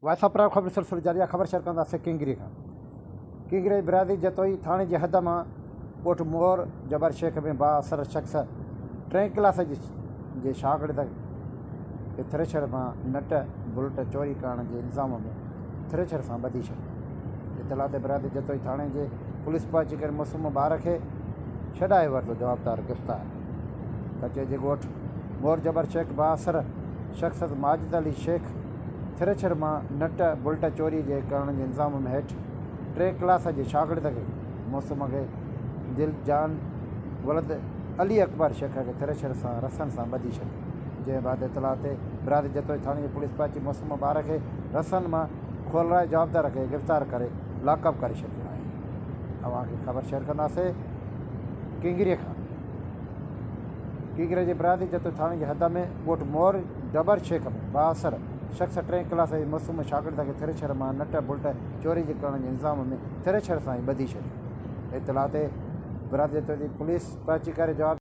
वायसापरा खबर सिलसिलो जारी खबर शेयर कंदासीं किंगरी खां। किंगरी बिरादरी जतोई थाणे जी हद मां ॻोठ मोर जबर शेख में बाअसर शख़्स 3 क्लास जे शागिर्द खे थ्रेशर मां नट बुलेट चोरी करण जे इल्ज़ाम में थ्रेशर सां ॿधी छॾियो। इतला ते बिरादरी जतोई थाणे जे पुलिस पहुची करे मासूम ॿार खे छॾाए वरितो, जवाबदार गिरफ़्तार। कचे जे ॻोठ मोर जबर शेख बाअसर शख़्स माजिद अली शेख थ्रेशर मां नट बुलेट चोरी जे करण जे इल्ज़ाम में हेठि 3 क्लास जे शागिर्द खे मासूम खे दिलजान वलद अली अकबर शेख खे थ्रेशर सां रसनि सां ॿधी छॾियो। जंहिं बाद इतला ते बिरादरी जतोई थाणे जी पुलिस पहुची मासूम ॿार खे रसनि मां खोलाए जवाबदार खे गिरफ़्तार करे लॉकअप करे छॾियो आहे। अव्हांखे ख़बर शेयर कंदासीं किंगरीअ खां। किंगरे जे बिरादरी जतोई थाणे जी हद में ॻोठ मोर जबर शेख में बाअसर शख़्स 3 क्लास जे मासूम शागिर्द खे थ्रेशर मां नट बुलेट चोरी जे करण जे इल्ज़ाम में थ्रेशर सां ई ॿधी छॾियो। इतला ते बिरादरी जतोई पुलिस पहुची करे जवाब